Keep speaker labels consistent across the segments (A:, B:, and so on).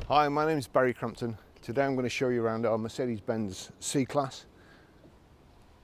A: Hi, my name is Barry Crampton. Today I'm going to show you around our Mercedes-Benz C-Class.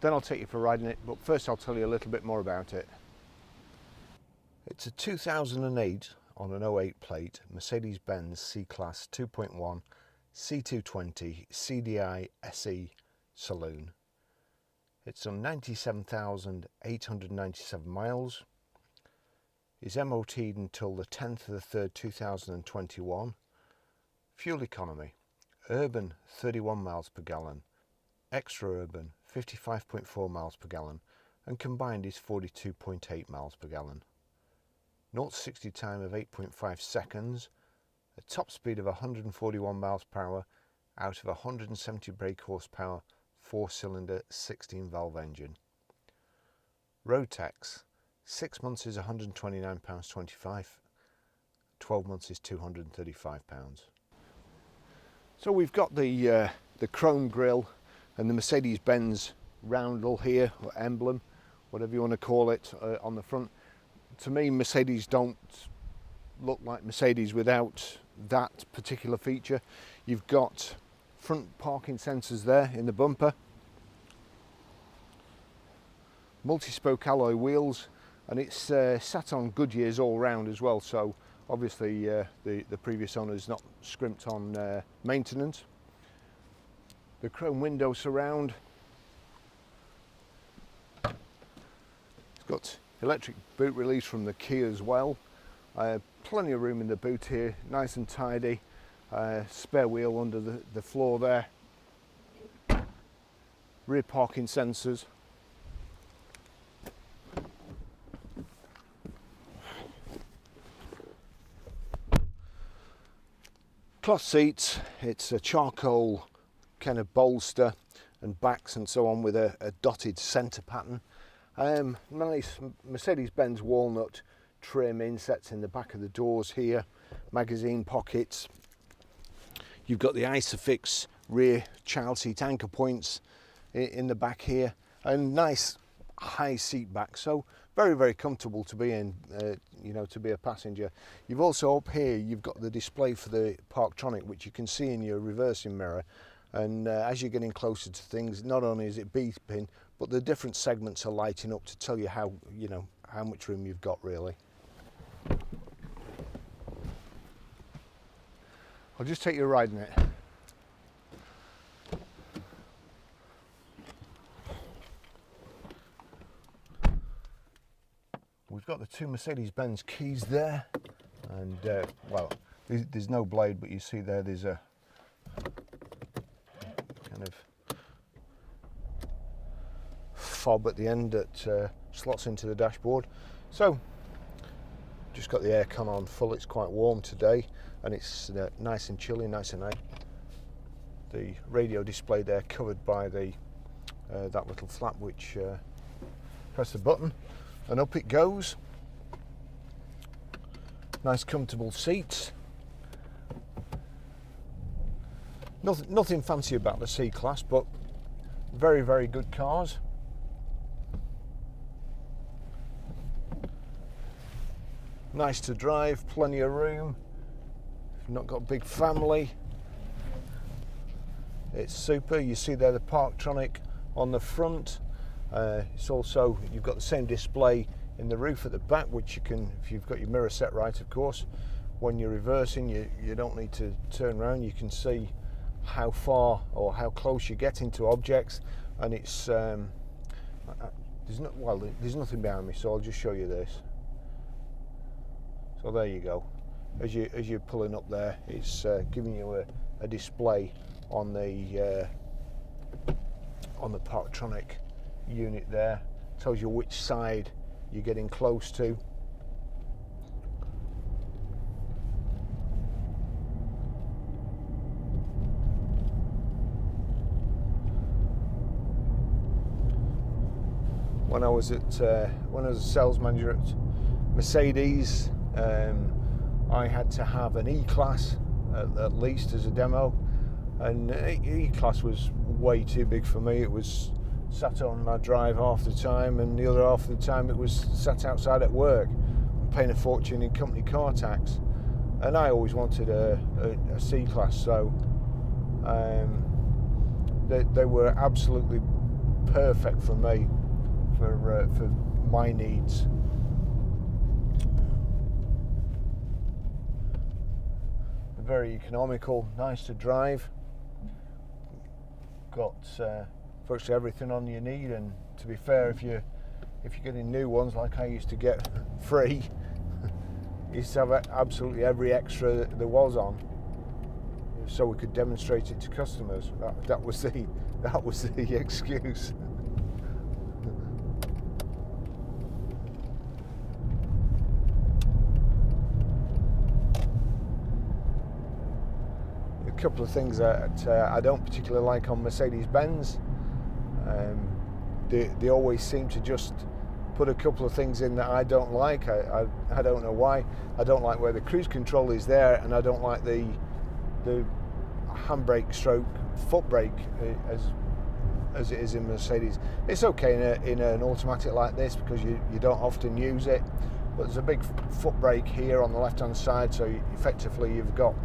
A: Then I'll take you for riding it, but first I'll tell you a little bit more about it. It's a 2008 on an 08 plate Mercedes-Benz C-Class 2.1 C220 CDI SE saloon. It's on 97,897 miles. Is MOT'd until the 10th of the 3rd 2021. Fuel economy: urban 31 miles per gallon, extra urban 55.4 miles per gallon, and combined is 42.8 miles per gallon. 0 to 60 time of 8.5 seconds, a top speed of 141 miles per hour out of a 170 brake horsepower 4-cylinder 16 valve engine. Road tax: 6 months is £129.25, 12 months is £235. So we've got the chrome grille and the Mercedes-Benz roundel here, or emblem, whatever you want to call it, on the front. To me, Mercedes don't look like Mercedes without that particular feature. You've got front parking sensors there in the bumper, multi-spoke alloy wheels, and it's sat on Goodyears all round as well, so obviously the previous owner's not scrimped on maintenance. The chrome window surround. It's got electric boot release from the key as well. Plenty of room in the boot here, nice and tidy. Spare wheel under the floor there. Rear parking sensors. Cloth seats. It's a charcoal kind of bolster and backs and so on with a dotted centre pattern. Nice Mercedes-Benz walnut trim insets in the back of the doors here, magazine pockets. You've got the Isofix rear child seat anchor points in the back here, and nice high seat back, so very, very comfortable to be in, to be a passenger. You've also up here, you've got the display for the Parktronic, which you can see in your reversing mirror, and as you're getting closer to things, not only is it beeping, but the different segments are lighting up to tell you how much room you've got really. I'll just take you riding it. We've got the two Mercedes-Benz keys there, and well, there's no blade, but you see there's a kind of fob at the end that slots into the dashboard. So just got the aircon on full. It's quite warm today, and it's nice and chilly, nice and nice. The radio display there covered by the that little flap, which press the button and up it goes. Nice comfortable seats. Nothing fancy about the C-Class, but very, very good cars. Nice to drive, plenty of room. If you've not got a big family, it's super. You see there the Parktronic on the front. It's also, you've got the same display in the roof at the back, which you can, if you've got your mirror set right, of course, when you're reversing, you don't need to turn around. You can see how far or how close you're getting to objects, and it's there's nothing behind me, so I'll just show you this. So there you go. As you're pulling up there, it's giving you a display on the Parktronic unit there. Tells you which side you're getting close to. When I was a sales manager at Mercedes, I had to have an E-Class at least as a demo, and E-Class was way too big for me. It was sat on my drive half the time, and the other half of the time it was sat outside at work. I'm paying a fortune in company car tax. and I always wanted a C-Class, so they were absolutely perfect for me, for my needs. Very economical, nice to drive, got virtually everything on you need, and to be fair, if you're getting new ones like I used to get free, you used to have absolutely every extra there was on, so we could demonstrate it to customers. That was the excuse. A couple of things that I don't particularly like on Mercedes-Benz. They always seem to just put a couple of things in that I don't like. I don't know why. I don't like where the cruise control is there, and I don't like the handbrake stroke foot brake as it is in Mercedes. It's okay in an automatic like this because you don't often use it, but there's a big foot brake here on the left hand side, so effectively if you've got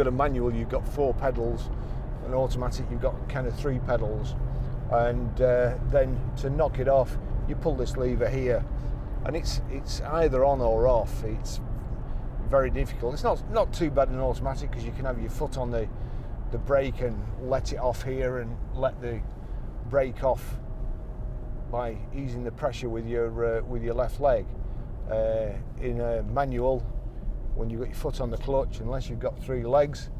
A: a manual, you've got 4 pedals, an automatic you've got kind of 3 pedals, and then to knock it off you pull this lever here, and it's either on or off. It's very difficult. It's not too bad in automatic because you can have your foot on the brake and let it off here and let the brake off by easing the pressure with your left leg. In a manual, when you've got your foot on the clutch, unless you've got 3 legs,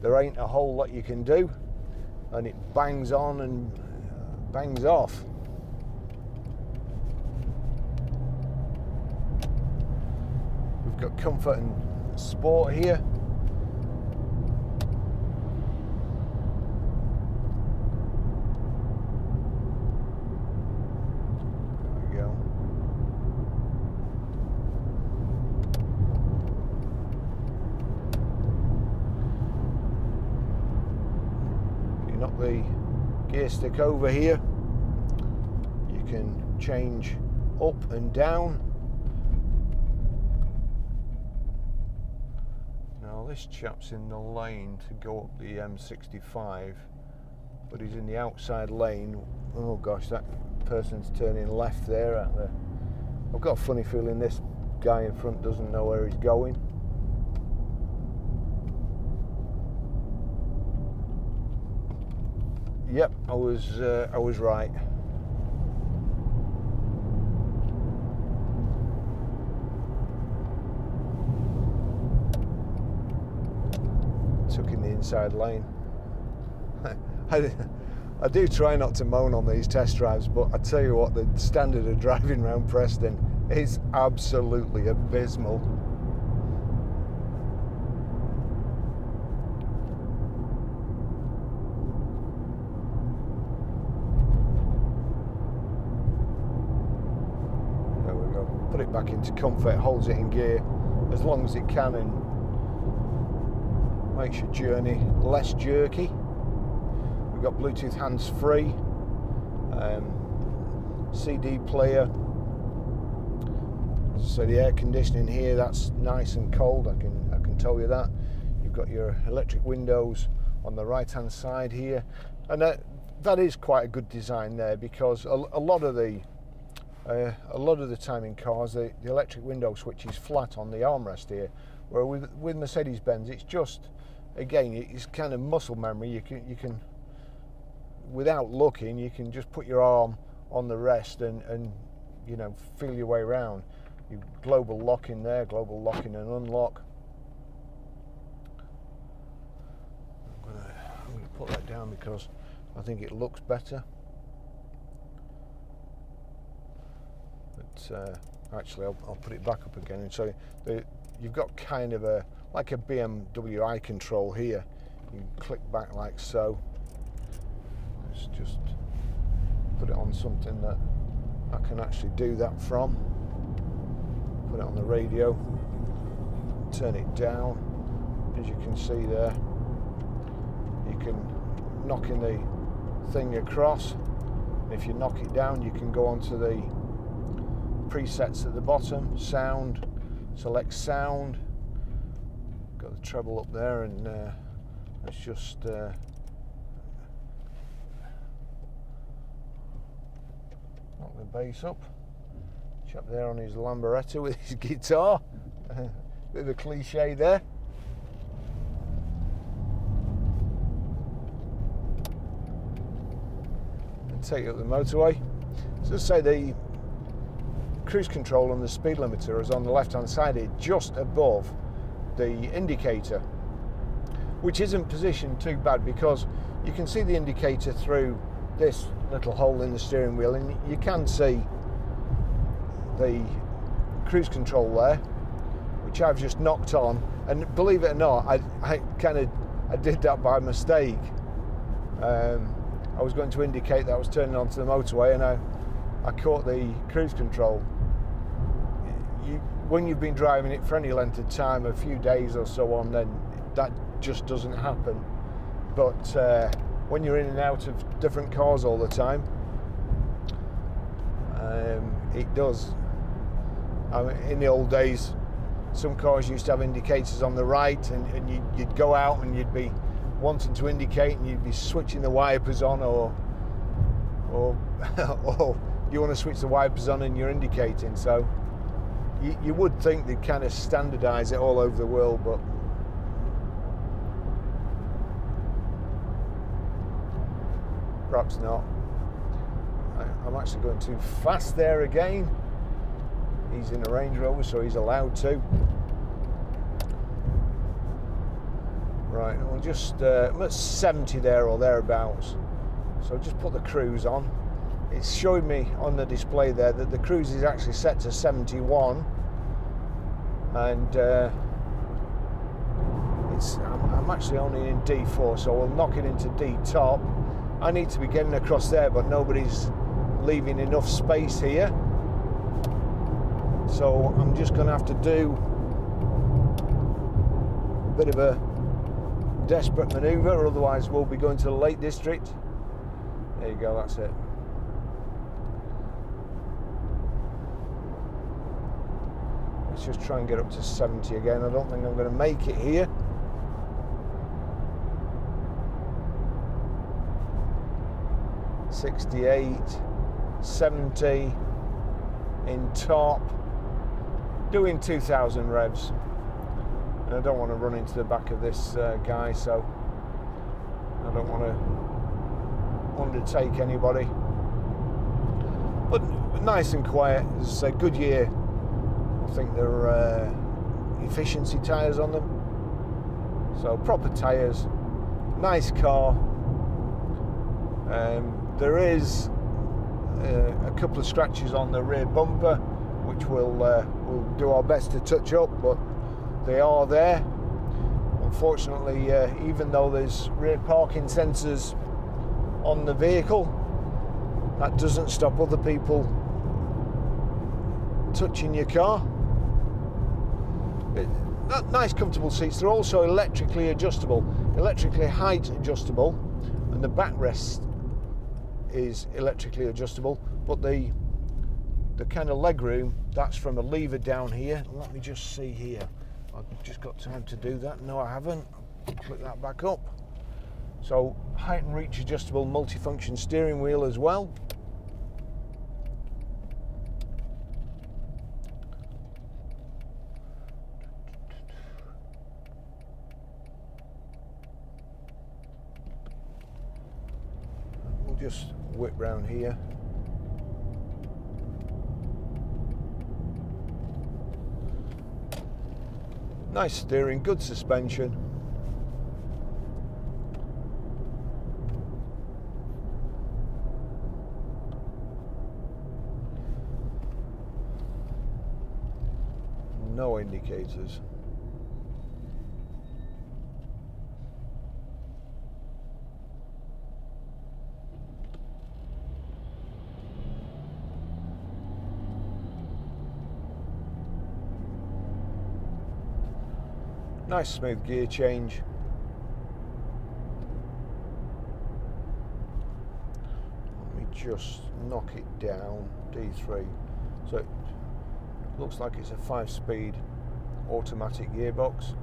A: there ain't a whole lot you can do, and it bangs on and bangs off. We've got comfort and sport here. There we go. You knock the gear stick over here, you can change up and down. Now this chap's in the lane to go up the M65, but he's in the outside lane. Oh gosh, that person's turning left there, aren't they? I've got a funny feeling this guy in front doesn't know where he's going. Yep, I was right. Took in the inside lane. I do try not to moan on these test drives, but I tell you what, the standard of driving around Preston is absolutely abysmal. Put it back into comfort, holds it in gear as long as it can, and makes your journey less jerky. We've got Bluetooth hands-free, CD player. So the air conditioning here, that's nice and cold, I can tell you that. You've got your electric windows on the right hand side here, and that is quite a good design there, because a lot of the time in cars, the electric window switch is flat on the armrest here, where with Mercedes-Benz, it's just, again, it's kind of muscle memory. You can, without looking, you can just put your arm on the rest and you know, feel your way around. You global lock in there, global lock in and unlock. I'm gonna put that down because I think it looks better. But actually, I'll put it back up again and show you. You've got kind of like a BMW eye control here. You can click back like so. Let's just put it on something that I can actually do that from. Put it on the radio, turn it down. As you can see there, you can knock in the thing across. If you knock it down, you can go onto the presets at the bottom. Sound, select sound, the treble up there, and let's just knock the bass up. Chap there on his Lamboretta with his guitar. Bit of a cliche there. And take up the motorway. So let's say the cruise control and the speed limiter is on the left hand side here, just above the indicator, which isn't positioned too bad because you can see the indicator through this little hole in the steering wheel, and you can see the cruise control there, which I've just knocked on. And believe it or not, I did that by mistake. I was going to indicate that I was turning onto the motorway, and I caught the cruise control. When you've been driving it for any length of time, a few days or so on, then that just doesn't happen. But when you're in and out of different cars all the time, it does. I mean, in the old days, some cars used to have indicators on the right, and you'd go out and you'd be wanting to indicate, and you'd be switching the wipers on, or you want to switch the wipers on and you're indicating. So you would think they'd kind of standardise it all over the world, but perhaps not. I'm actually going too fast there again. He's in a Range Rover, so he's allowed to. Right, we'll just, I'm at 70 there or thereabouts. So just put the cruise on. It's showing me on the display there that the cruise is actually set to 71, and I'm actually only in D4, so we'll knock it into D top. I need to be getting across there, but nobody's leaving enough space here, so I'm just going to have to do a bit of a desperate manoeuvre, otherwise we'll be going to the Lake District. There you go, that's it. Let's just try and get up to 70 again. I don't think I'm going to make it here. $68, 70 in top, doing 2,000 revs. And I don't want to run into the back of this guy, so I don't want to undertake anybody. But nice and quiet. It's a good year. I think they're efficiency tyres on them, so proper tyres, nice car. There is a couple of scratches on the rear bumper, which we'll do our best to touch up, but they are there. Unfortunately, even though there's rear parking sensors on the vehicle, that doesn't stop other people touching your car. Nice comfortable seats. They're also electrically adjustable, electrically height adjustable, and the backrest is electrically adjustable, but the kind of leg room, that's from a lever down here. Let me just see here. I've just got time to do that. No, I haven't. Click that back up. So height and reach adjustable multifunction steering wheel as well. We'll just whip round here. Nice steering, good suspension. No indicators. Nice smooth gear change. Let me just knock it down, D3. So it looks like it's a 5-speed automatic gearbox.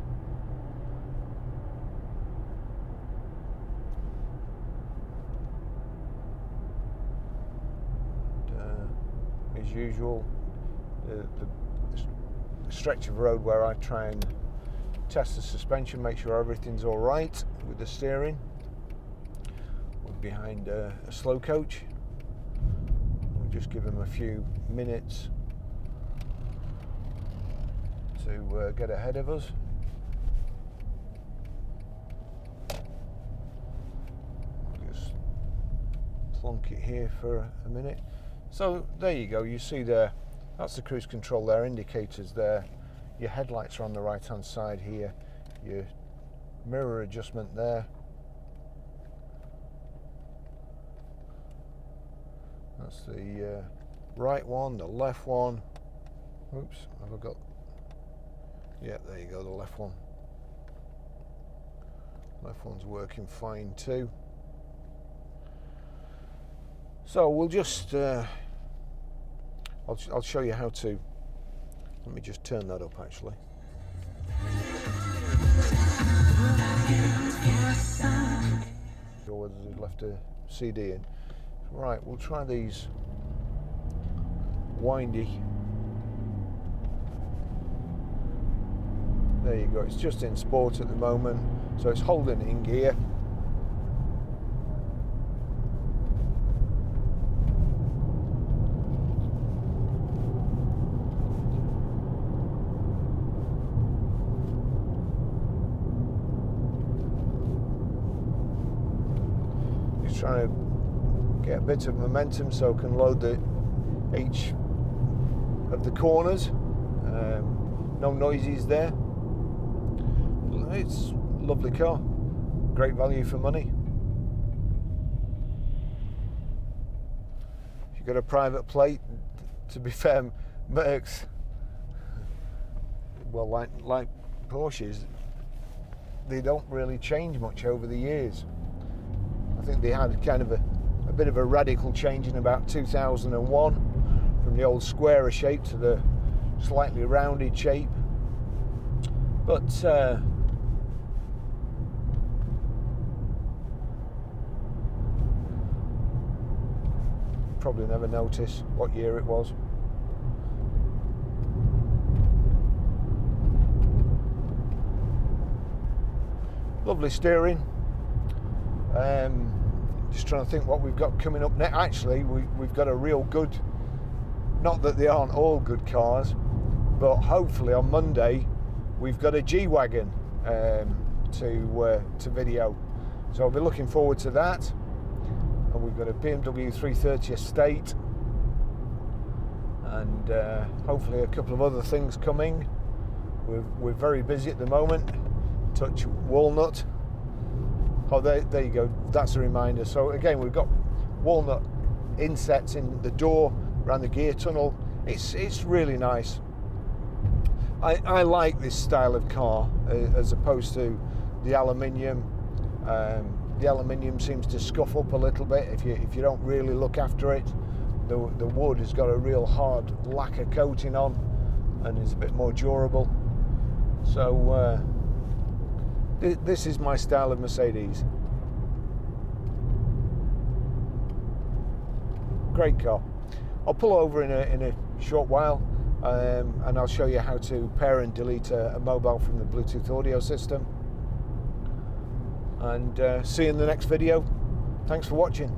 A: as usual. The stretch of road where I try and test the suspension, make sure everything's all right with the steering. We're behind a slow coach. We'll just give him a few minutes to get ahead of us. Just plonk it here for a minute. So there you go, you see there, that's the cruise control there, indicators there. Your headlights are on the right hand side here, your mirror adjustment there. That's the right one, the left one. Oops, have I got? Yeah, there you go, the left one. Left one's working fine too. So we'll just, I'll show you how to, let me just turn that up actually. Or whether they left a CD in. Right, we'll try these windy. There you go, it's just in sport at the moment, so it's holding in gear. Just trying to get a bit of momentum so I can load each of the corners. No noises there. It's a lovely car, great value for money. If you've got a private plate, to be fair, Mercs, well, like Porsches, they don't really change much over the years. I think they had kind of a bit of a radical change in about 2001, from the old squarer shape to the slightly rounded shape. But probably never notice what year it was. Lovely steering. Just trying to think what we've got coming up next. Actually, we've got a real good, not that they aren't all good cars, but hopefully on Monday we've got a G-Wagon to video. So I'll be looking forward to that. And we've got a BMW 330 Estate, and hopefully a couple of other things coming. We're very busy at the moment. Touch walnut. Oh, there you go. That's a reminder. So again, we've got walnut insets in the door around the gear tunnel. It's really nice. I like this style of car as opposed to the aluminium. The aluminium seems to scuff up a little bit if you don't really look after it. The wood has got a real hard lacquer coating on and is a bit more durable. So this is my style of Mercedes. Great car. I'll pull over in a short while and I'll show you how to pair and delete a mobile from the Bluetooth audio system. And see you in the next video. Thanks for watching.